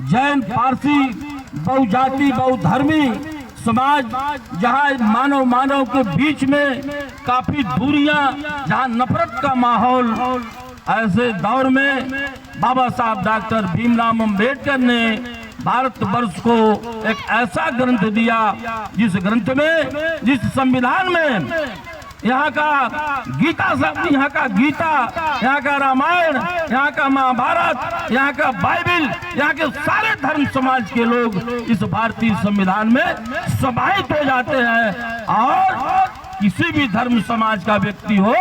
जैन, पारसी, बहुजाति, बहुधर्मी समाज, जहाँ मानव के बीच में काफी दूरियां, जहाँ नफरत का माहौल, ऐसे दौर में बाबा साहब डॉक्टर भीमराव अम्बेडकर ने भारतवर्ष को एक ऐसा ग्रंथ दिया, जिस ग्रंथ में, जिस संविधान में यहाँ का गीता, यहाँ का गीता, यहाँ का रामायण, यहाँ का महाभारत, यहाँ का बाइबिल, यहाँ के सारे धर्म समाज के लोग इस भारतीय संविधान में समाहित हो जाते हैं। और किसी भी धर्म समाज का व्यक्ति हो,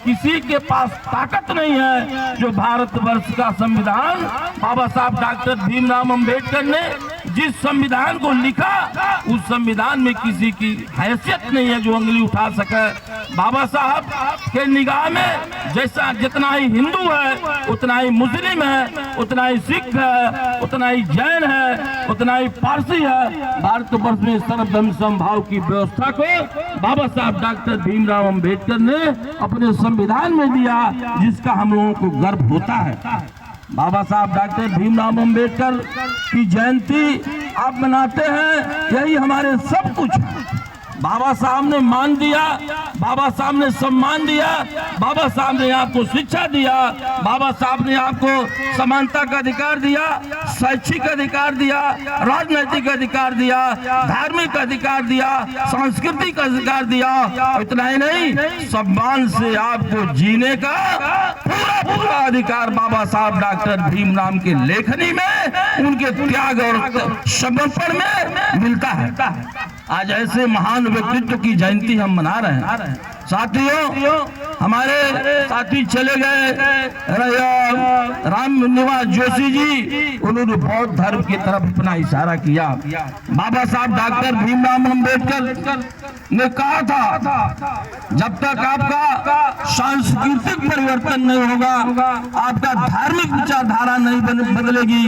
किसी के पास ताकत नहीं है जो भारतवर्ष का संविधान, बाबा साहब डॉक्टर भीमराव अम्बेडकर ने जिस संविधान को लिखा, उस संविधान में किसी की हैसियत नहीं है जो उंगली उठा सके। बाबा साहब के निगाह में जैसा जितना ही हिंदू है, उतना ही मुस्लिम है, उतना ही सिख है, उतना ही जैन है, उतना ही पारसी है। भारतवर्ष में सर्वधर्म समभाव की व्यवस्था को बाबा साहब डॉक्टर भीमराव अम्बेडकर ने अपने संविधान में दिया, जिसका हम लोगों को गर्व होता है। बाबा साहब डॉक्टर भीमराव अम्बेडकर की जयंती आप मनाते हैं, यही हमारे सब कुछ है। बाबा साहब ने मान दिया, बाबा साहब ने सम्मान दिया, बाबा साहब ने आपको शिक्षा दिया, बाबा साहब ने आपको समानता का अधिकार दिया, शैक्षिक अधिकार दिया, राजनैतिक अधिकार दिया, धार्मिक अधिकार दिया, सांस्कृतिक अधिकार दिया। इतना ही नहीं, सम्मान से आपको जीने का पूरा अधिकार बाबा साहब डॉक्टर भीमराव के लेखनी में, उनके त्याग और समर्पण में मिलता है। आज ऐसे महान व्यक्तित्व की जयंती हम मना रहे हैं। साथियों, हमारे साथी चले गए राम निवास जोशी जी, उन्होंने बौद्ध धर्म की तरफ अपना इशारा किया। बाबा साहब डॉक्टर भीमराव अम्बेडकर ने कहा था, जब तक आपका सांस्कृतिक परिवर्तन नहीं होगा, आपका धार्मिक विचारधारा नहीं बदलेगी,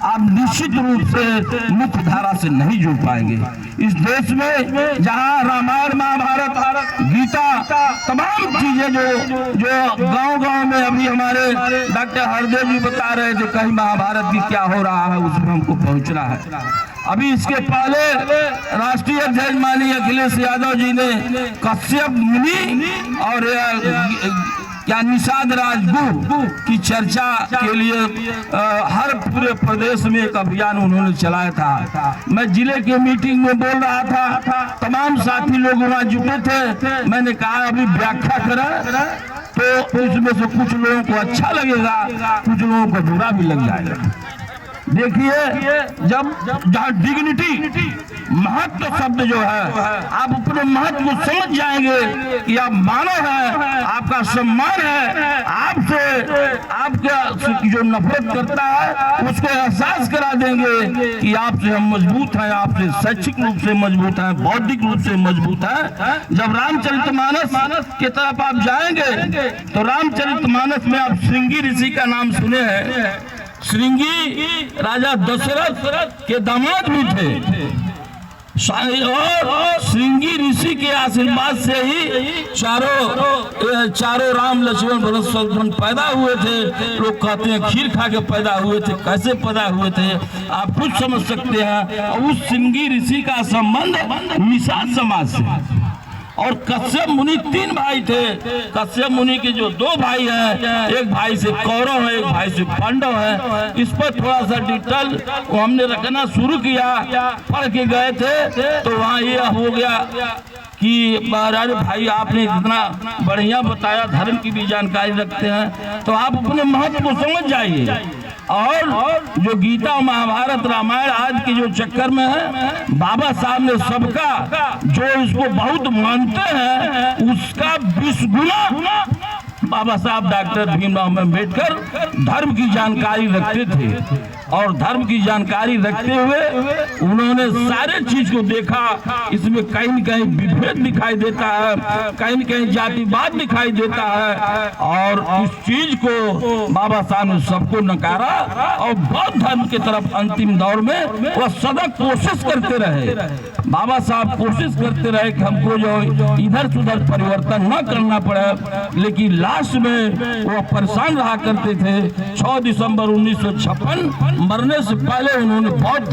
आप निश्चित रूप से मुख्य धारा से नहीं जुड़ पाएंगे। इस देश में जहाँ रामायण, महाभारत, गीता, तमाम चीजें जो गांव-गांव में अभी हमारे डॉक्टर हरदेव जी बता रहे थे, कहीं महाभारत की क्या हो रहा है, उसमें हमको पहुंचना है। अभी इसके पहले राष्ट्रीय अध्यक्ष माननीय अखिलेश यादव जी ने कश्यप मुनि और क्या निषाद राजगुरु की चर्चा के लिए हर पूरे प्रदेश में एक अभियान उन्होंने चलाया था। मैं जिले के मीटिंग में बोल रहा था, तमाम साथी लोग वहाँ जुटे थे। मैंने कहा अभी व्याख्या करें तो उसमें से कुछ लोगों को अच्छा लगेगा, कुछ लोगों को बुरा भी लग जाएगा। देखिए, जब जहाँ डिग्निटी, महत्व शब्द जो है, आप अपने महत्व को समझ जाएंगे कि आप मानव हैं, आपका सम्मान है, आपसे जो नफरत करता है उसको एहसास करा देंगे कि आपसे हम मजबूत हैं, आपसे शैक्षिक रूप से मजबूत हैं, बौद्धिक रूप से मजबूत हैं। जब रामचरितमानस की तरफ आप जाएंगे तो रामचरितमानस में आप श्रृंगी ऋषि का नाम सुने हैं। श्रृंगी राजा दशरथ के दामाद भी थे, और श्रृंगी ऋषि के आशीर्वाद से ही चारों राम, लक्ष्मण, भरत, शत्रुघ्न पैदा हुए थे। लोग कहते हैं खीर खा के पैदा हुए थे, कैसे पैदा हुए थे आप खुद समझ सकते हैं। और उस श्रृंगी ऋषि का संबंध निषाद समाज से, और कश्यप मुनि 3 भाई थे। कश्यप मुनि के जो 2 भाई हैं, एक भाई से कौरव है, एक भाई से पांडव है। इस पर थोड़ा सा डिटेल हमने रखना शुरू किया, पढ़ के गए थे तो वहाँ ये हो गया कि अरे भाई आपने इतना बढ़िया बताया, धर्म की भी जानकारी रखते हैं, तो आप अपने महत्व को समझ जाइए। और जो गीता, महाभारत, रामायण आज के जो चक्कर में है, बाबा साहब ने सबका जो इसको बहुत मानते हैं उसका 20 गुना बाबा साहब डॉक्टर भीमराव अम्बेडकर धर्म की जानकारी रखते थे। और धर्म की जानकारी रखते हुए उन्होंने सारे चीज को देखा। इसमें कहीं न कहीं विभेद दिखाई देता है, कहीं न कहीं जातिवाद दिखाई देता है, और इस चीज को बाबा साहब ने सबको नकारा। और बौद्ध धर्म की तरफ अंतिम दौर में वह सतत कोशिश करते रहे। बाबा साहब कोशिश करते रहे कि हमको जो इधर से उधर परिवर्तन न करना पड़े, लेकिन लास्ट में वो परेशान रहा करते थे। 6 दिसंबर 1956 मरने से पहले उन्होंने बौद्ध